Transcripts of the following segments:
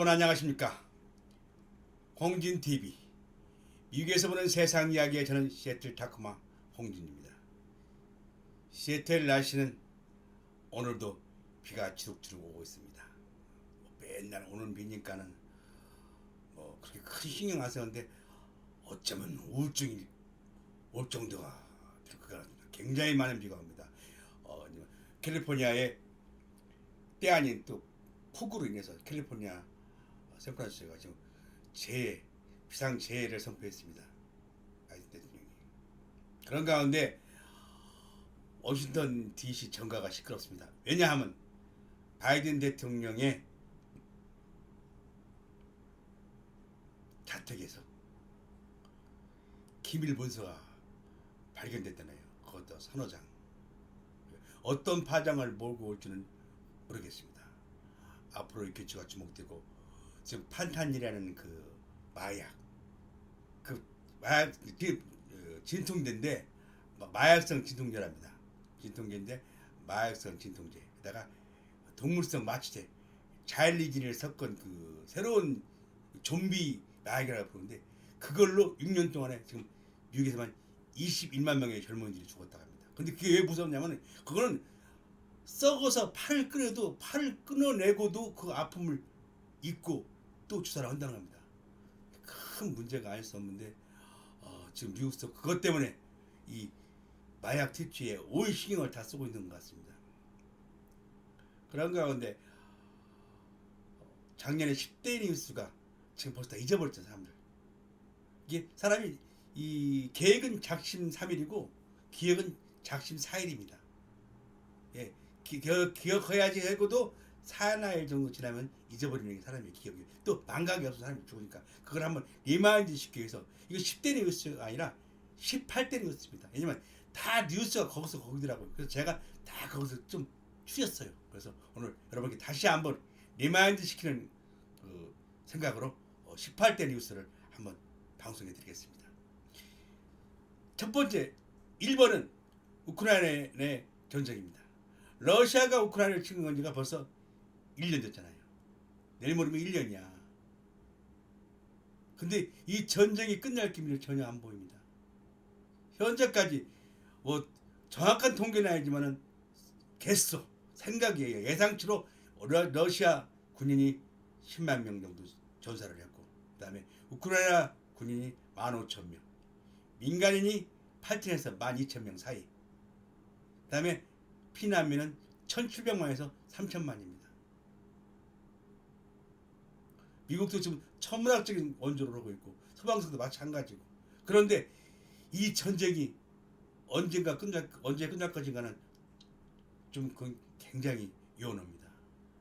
여러분 안녕하십니까? 홍진TV 미국에서 보는 세상 이야기의 저는 시애틀 타코마 홍진입니다. 시애틀 날씨는 오늘도 비가 주룩주룩 오고 있습니다. 맨날 오는 비니까는 그렇게 큰 신경 안 쓰는데 어쩌면 우울증이 올 정도가 될 것 같습니다. 굉장히 많은 비가 옵니다. 캘리포니아에 때 아닌 또 폭우로 인해서 캘리포니아 샌프란시스코가 지금 비상재해를 선포했습니다. 바이든 대통령이. 그런 가운데 워싱턴 DC 정가가 시끄럽습니다. 왜냐하면 바이든 대통령의 자택에서 기밀 문서가 발견됐다네요. 그것도 선호장. 어떤 파장을 몰고 올지는 모르겠습니다. 앞으로 이 교체가 주목되고 지금 판탄이라는 그 마약 진통제인데 마약성 진통제랍니다. 진통제인데 마약성 진통제에다가 동물성 마취제 자일리진을 섞은 그 새로운 좀비 마약이라고 부르는데 그걸로 6년 동안에 지금 미국에서만 21만 명의 젊은이들이 죽었다고 합니다. 근데 그게 왜 무섭냐면 그거는 썩어서 팔을 끊어내고도 그 아픔을 잊고 또 주사를 한다는 겁니다. 큰 문제가 아닐 수 없는데 지금 미국에서 그것 때문에 이 마약 퇴치에 온 신경을 다 쓰고 있는 것 같습니다. 그런 가운데 작년에 10대 뉴스가 지금 벌써 다 잊어버렸죠, 사람들. 이게 사람이 이 계획은 작심 3일이고 기억은 작심 4일입니다. 예, 기억해야지 하고도 4일 정도 지나면 잊어버리는 게 사람의 기억이. 또 망각이 없어 사람이 죽으니까 그걸 한번 리마인드 시키기 위해서 이거 10대 뉴스가 아니라 18대 뉴스입니다. 왜냐면 다 뉴스가 거기더라고요. 그래서 제가 다 거기서 좀 추렸어요. 그래서 오늘 여러분께 다시 한번 리마인드 시키는 그 생각으로 18대 뉴스를 한번 방송해 드리겠습니다. 첫 번째 1번은 우크라이나의 전쟁입니다. 러시아가 우크라이나를 치는 건 지가 벌써 1년 됐잖아요. 내일 모레면 1년이야. 근데 이 전쟁이 끝날 기미를 전혀 안 보입니다. 현재까지 정확한 통계는 아니지만은 생각이에요. 예상치로 러시아 군인이 10만 명 정도 전사를 했고 그 다음에 우크라이나 군인이 15,000명 민간인이 8천에서 12,000명 사이 그 다음에 피난민은 1,700만에서 3,000만입니다. 미국도 지금 천문학적인 원조를 하고 있고 서방서도 마찬가지고 그런데 이 전쟁이 언제 끝날 것인가는 좀 굉장히 요원합니다.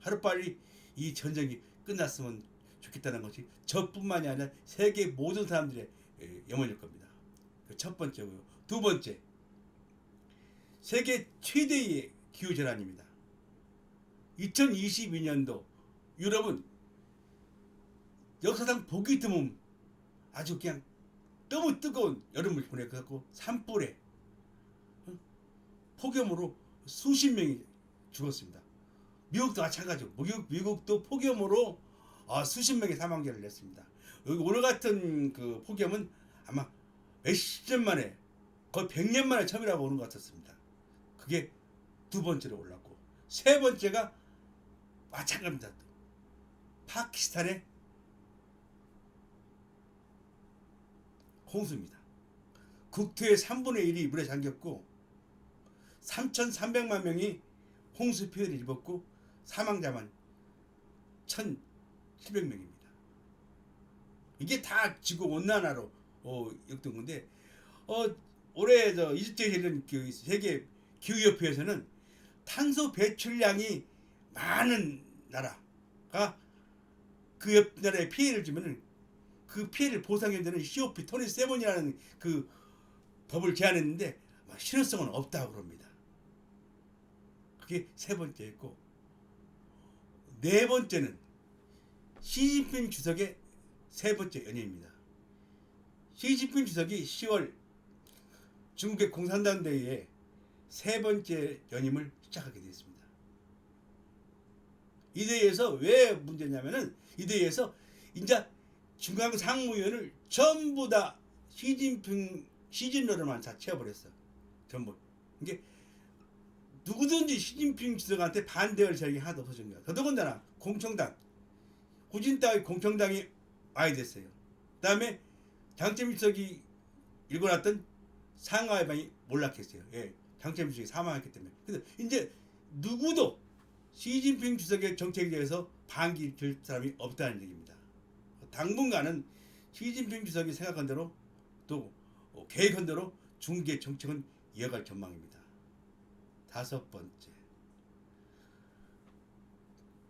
하루빨리 이 전쟁이 끝났으면 좋겠다는 것이 저뿐만이 아니라 세계 모든 사람들의 염원일 겁니다. 첫 번째고요. 두 번째, 세계 최대의 기후재난입니다. 2022년도 유럽은 역사상 보기 드문 아주 그냥 너무 뜨거운 여름을 보내고 산불에 폭염으로 수십 명이 죽었습니다. 미국도 마찬가지고 미국도 폭염으로 수십 명의 사망자를 냈습니다. 오늘 같은 그 폭염은 아마 몇십 년 만에 거의 100년 만에 처음이라고 보는 것 같았습니다. 그게 두 번째로 올랐고 세 번째가 마찬가지입니다. 파키스탄의 홍수입니다. 국토의 3분의 1이 물에 잠겼고 3,300만 명이 홍수 피해를 입었고 사망자만 1,700명입니다. 이게 다 지구온난화로 역된 건데 올해 이집트에 열린 세계 기후협회에서는 탄소 배출량이 많은 나라가 그 옆 나라에 피해를 주면은 그 피해를 보상해야 되는 COP27이라는 그 법을 제안했는데 실효성은 없다고 그럽니다. 그게 세 번째였고 네 번째는 시진핑 주석의 세 번째 연임입니다. 시진핑 주석이 10월 중국의 공산당 대회에 세 번째 연임을 시작하게 되었습니다. 이 대회에서 왜 문제냐면은 이 대회에서 이제 중앙 상무위원을 전부 다 시진핑 시진러를만 다 채워버렸어. 전부. 이게 누구든지 시진핑 주석한테 반대할 세력이 하나도 없어진 거야. 더더군다나 공청당 후진타의 공청당이 와야 됐어요. 그다음에 장점인 주석이 일궈놨던 상하이방이 몰락했어요. 예, 장점인 주석이 사망했기 때문에. 그래서 이제 누구도 시진핑 주석의 정책에 대해서 반기를 사람이 없다는 얘기입니다. 당분간은 시진핑 주석이 생각한 대로 또 계획한 대로 중계 정책은 이어갈 전망입니다. 다섯 번째,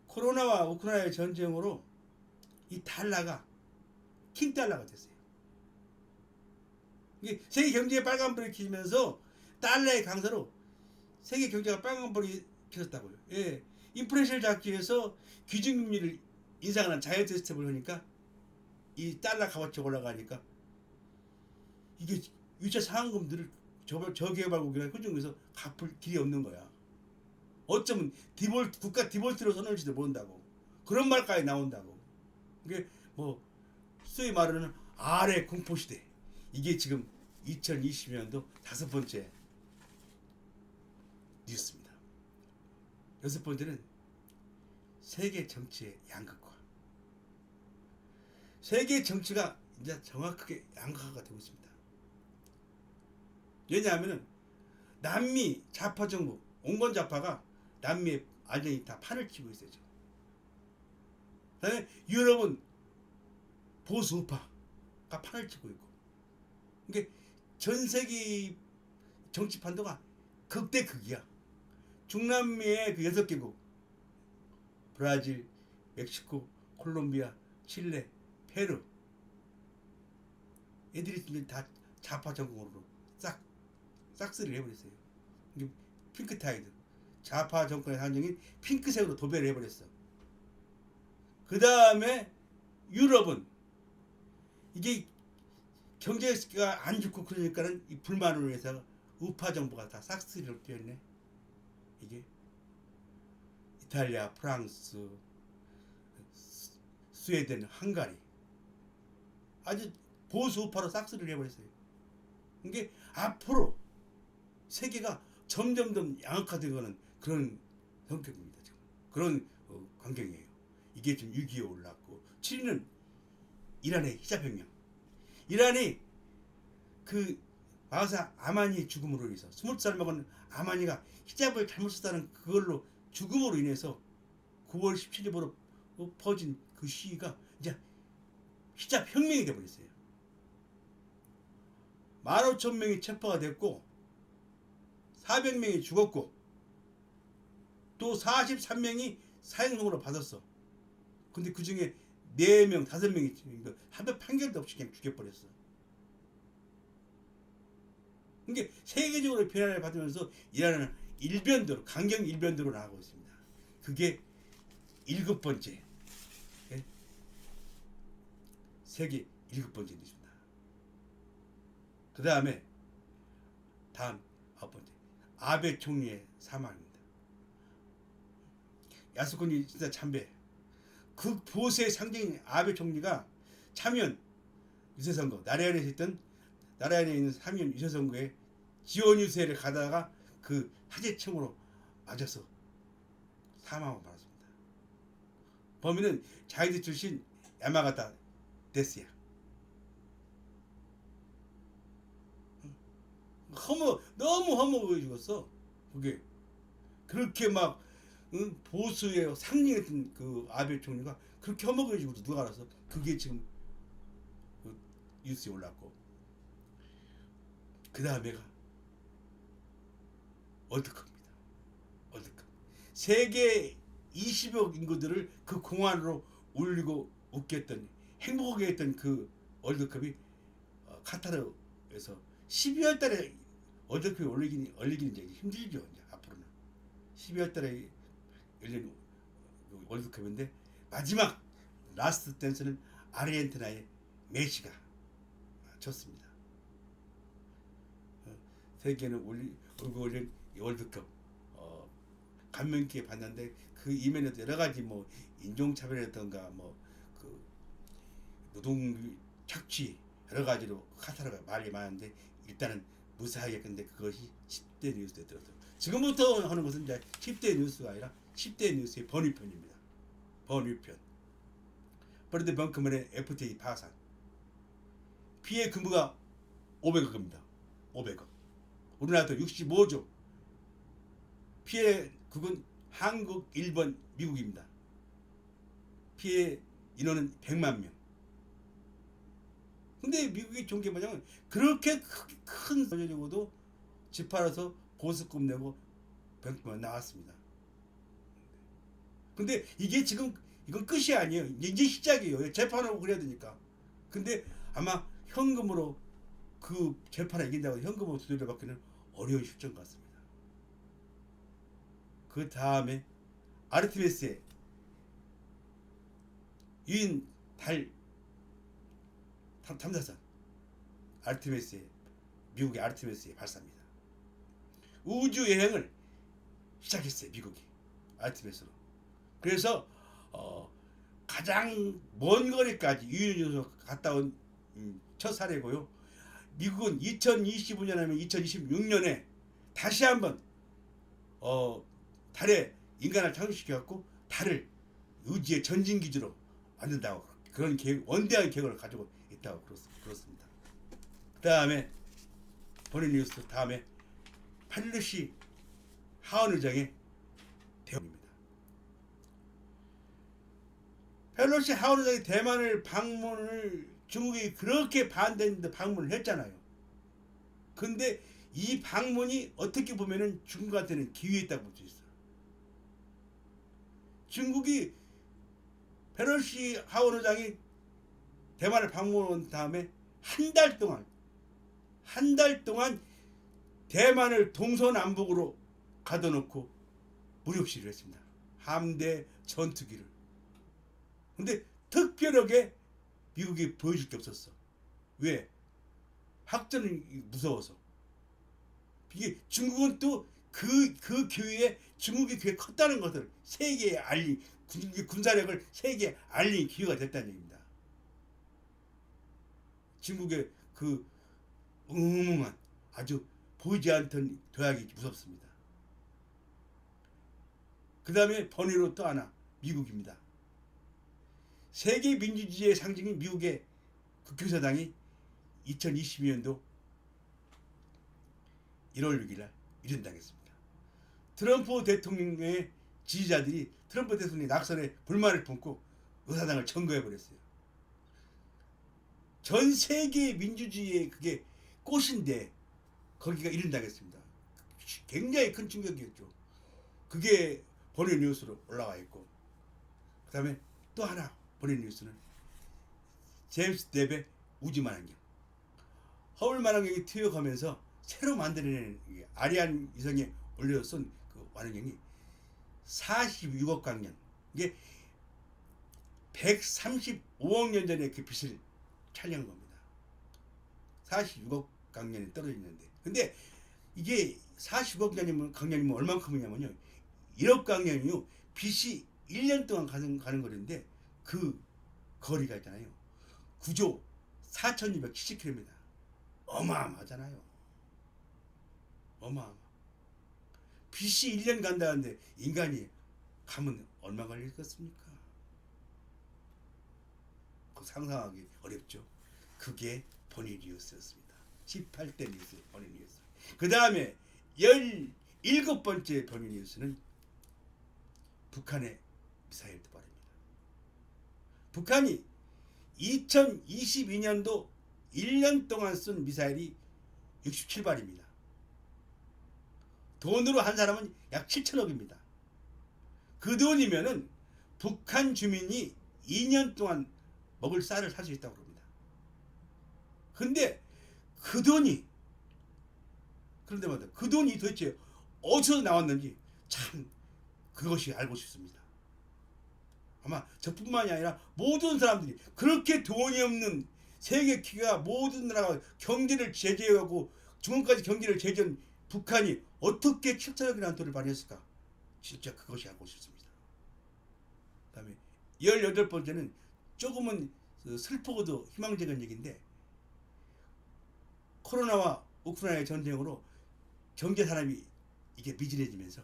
코로나와 우크라이나 전쟁으로 이 달러가 킹달러가 됐어요. 이게 세계 경제에 빨간불이 켜지면서 달러의 강세로 세계 경제가 빨간불이 켜졌다고요. 예, 인플레이션을 잡기 위해서 기준금리를 인상하는 자이언트 스텝을 하니까 이 달러 값어치가 올라가니까 이게 유차 상한금들을 저개발국이나 그중에서 갚을 길이 없는 거야. 어쩌면 국가 디볼트로 선언할지도 모른다고. 그런 말까지 나온다고. 이게 뭐 소위 말하는 아래 공포시대. 이게 지금 2020년도 다섯 번째 뉴스입니다. 여섯 번째는 세계 정치의 양극화. 세계 정치가 이제 정확하게 양극화가 되고 있습니다. 왜냐하면은 남미 좌파 정부, 온건 좌파가 남미에 완전히 다 판을 치고 있어요. 그다음에 유럽은 보수 우파가 판을 치고 있고, 이게 전 세계 정치 판도가 극대극이야. 중남미의 그 6개국, 브라질, 멕시코, 콜롬비아, 칠레, 페루, 애들이 다 좌파 정권으로 싹쓸이를 해버렸어요. 이게 핑크타이드, 좌파 정권의 한정인 핑크색으로 도배를 해버렸어. 그 다음에 유럽은 이게 경제가 안 좋고 그러니까는 이 불만으로 해서 우파 정부가 다 싹쓸이로 뛰었네. 이게 이탈리아, 프랑스, 스웨덴, 헝가리 아주 보수 우파로 싹쓸이를 해버렸어요. 이게 앞으로 세계가 점점점 양극화되는 그런 성격입니다. 지금 그런 환경이에요. 이게 지금 6.25 올랐고 7위는 이란의 히잡혁명. 이란이 그 마사 아마니 죽음으로 인해서 20살 먹은 아마니가 히잡을 잘못 썼다는 그걸로 죽음으로 인해서 9월 17일부로 퍼진 그 시위가 이제 히잡 혁명이 되어버렸어요. 15,000명이 체포가 됐고 400명이 죽었고 또 43명이 사형선고를 받았어. 근데 그 중에 4명, 5명이 하도 판결도 없이 그냥 죽여버렸어. 이게 세계적으로 비난을 받으면서 이란은 일변도로, 강경 일변도로 나가고 있습니다. 그게 7번째. 예? 세계 7번째 뉴스입니다. 그 다음에 다음 9번째. 아베 총리의 사망입니다. 야스쿠니 진짜 참배. 그 보수의 상징인 아베 총리가 참여연 유세선거, 나라연에 있는 참여연 유세선거에 지원 유세를 가다가 그 화재청으로 맞아서 사망을 받았습니다. 범인은 자이드 출신 야마가타 데스야. 너무 허무하게 죽었어. 그게 그렇게 막 보수의 상징했던 그 아베 총리가 그렇게 허무하게 죽어도 누가 알았어? 그게 지금 그 뉴스에 올랐고, 그 다음에가 월드컵입니다. 월드컵. 세계 20억 인구들을 그 공안으로 울리고 웃겼던, 행복하게 했던 그 월드컵이 카타르에서 12월 달에 월드컵이 열리기는 이제 힘들죠. 이제 앞으로는 12월 달에 열리는 월드컵인데 마지막 라스트 댄스는 아르헨티나의 메시가 쳤습니다. 세계는 울고 올린 월드컵 감명 깊게 봤는데 그 이면에도 여러 가지 뭐 인종차별이라든가 뭐 그 노동 착취 여러 가지로 카타르가 말이 많은데 일단은 무사하게 근데 그것이 10대 뉴스에 들었어요. 지금부터 하는 것은 이제 10대 뉴스가 아니라 10대 뉴스의 번외편입니다. 번외편. 브래드 벙커먼의 FTA 파산. 피해 금부가 500억입니다. 500억. 우리나라도 65조. 피해 국은 한국, 일본, 미국입니다. 피해 인원은 100만 명. 근데 미국이 좋은 게 뭐냐면 그렇게 큰 소리고도 집 팔아서 보수금 내고 병만 나왔습니다. 근데 이게 지금 이건 끝이 아니에요. 이제 시작이에요. 재판하고 그래야 되니까. 근데 아마 현금으로 그 재판에 이긴다고 현금으로 두들겨받기는 어려운 실정 같습니다. 그 다음에 아르테미스의 유인 달 탐사선 아르테미스의 미국의 아르테미스의 발사입니다. 우주 여행을 시작했어요. 미국이 아르테미스로. 그래서 가장 먼 거리까지 유인으로 갔다 온 첫 사례고요. 미국은 2025년 하면 2026년에 다시 한번 달에 인간을 착륙시켜갖고 달을 우주의 전진기지로 만든다고 그런 계획, 원대한 계획을 가지고 있다고 그렇습니다. 그 다음에 본인 뉴스 다음에 펠로시 하원 의장의 대응입니다. 펠로시 하원 의장이 대만을 방문을 중국이 그렇게 반대했는데 방문을 했잖아요. 근데 이 방문이 어떻게 보면은 중국한테는 기회였다고 볼 수 있어요. 중국이 펠로시 하원 의장이 대만을 방문한 다음에 한 달 동안 대만을 동서남북으로 가둬놓고 무력시를 했습니다. 함대 전투기를. 근데 특별하게 미국이 보여줄 게 없었어. 왜? 확전이 무서워서. 이게 중국은 또 그 기회에 중국이 그게 컸다는 것을 세계에 알린 군사력을 세계에 알린 기회가 됐다는 얘기입니다. 중국의 그 웅웅한 아주 보이지 않던 도약이 무섭습니다. 그 다음에 번외로 또 하나 미국입니다. 세계 민주주의의 상징인 미국의 국회의사당이 2022년도 1월 6일 날 이른당했습니다. 트럼프 대통령의 지지자들이 트럼프 대통령의 낙선에 불만을 품고 의사당을 점거해버렸어요. 전 세계 민주주의의 그게 꽃인데 거기가 이른당했습니다. 굉장히 큰 충격이었죠. 그게 번외 뉴스로 올라와 있고, 그 다음에 또 하나 번외 뉴스는 제임스 웹의 우주만원경. 허블 만원경이 투여가면서 새로 만들어낸 아리안 위성에 올려 쏜 그 만원경이 46억 광년, 이게 135억 년 전에 그 빛을 촬영한 겁니다. 46억 광년이 떨어져 있는데, 근데 이게 40억 광년이면 얼만큼이냐면요, 1억 광년이요, 빛이 1년 동안 가는 거리인데 그 거리가 있잖아요, 9조 4,270km입니다. 어마어마하잖아요. 어마어마. 빛이 1년 간다는데 인간이 가면 얼마 걸리겠습니까? 그 상상하기 어렵죠. 그게 본인 뉴스였습니다. 18대 뉴스 본인 뉴스. 그 다음에 17번째 본인 뉴스는 북한의 미사일 도발입니다. 북한이 2022년도 1년 동안 쏜 미사일이 67발입니다. 돈으로 한 사람은 약 7천억입니다. 그 돈이면은 북한 주민이 2년 동안 먹을 쌀을 살 수 있다고 합니다. 근데 그 돈이, 그런데 말이야, 그 돈이 도대체 어디서 나왔는지 참 그것이 알고 싶습니다. 아마 저뿐만이 아니라 모든 사람들이, 그렇게 돈이 없는 세계 기가 모든 나라가 경제를 제재하고 중국까지 경제를 제재한 북한이 어떻게 7천억이라는 돈을 발행했을까? 진짜 그것이 하고 싶습니다. 그다음에 18번째는 조금은 슬프고도 희망적인 얘기인데, 코로나와 우크라이나의 전쟁으로 경제 산업이 이게 미진해지면서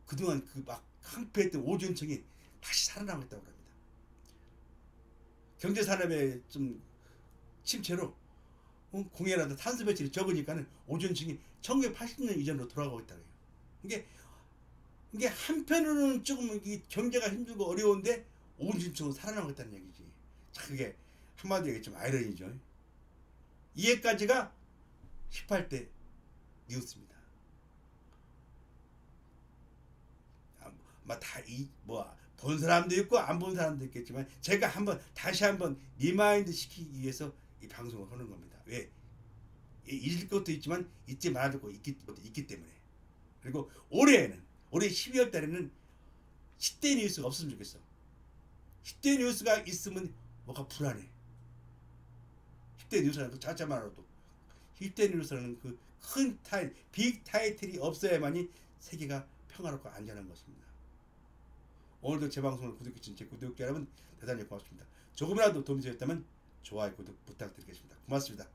그동안 그 막 황폐했던 오존층이 다시 살아나고 있다고 합니다. 경제 산업의 좀 침체로 공해라도 탄소 배출이 적으니까는 오존층이 1980년 이전으로 돌아가고 있다고 해요. 이게 한편으로는 조금 이 경제가 힘들고 어려운데 오존층으로 살아나고 있다는 얘기지. 참 그게 한마디로 얘기해 좀 아이러니죠. 이해까지가 18대 뉴스입니다. 본 사람도 있고 안 본 사람도 있겠지만 제가 다시 한번 리마인드 시키기 위해서 이 방송을 하는 겁니다. 왜? 잊을 것도 있지만 잊지 말아야 될 것도 있기 때문에. 그리고 올해 12월 달에는 10대 뉴스가 없으면 좋겠어. 10대 뉴스가 있으면 뭐가 불안해. 10대 뉴스라는 그 자자만으로도 10대 뉴스라는 그 큰 빅 타이틀이 없어야만이 세계가 평화롭고 안전한 것입니다. 오늘도 제 방송을 구독해주신 제 구독자 여러분 대단히 고맙습니다. 조금이라도 도움이 되셨다면 좋아요, 구독 부탁드리겠습니다. 고맙습니다.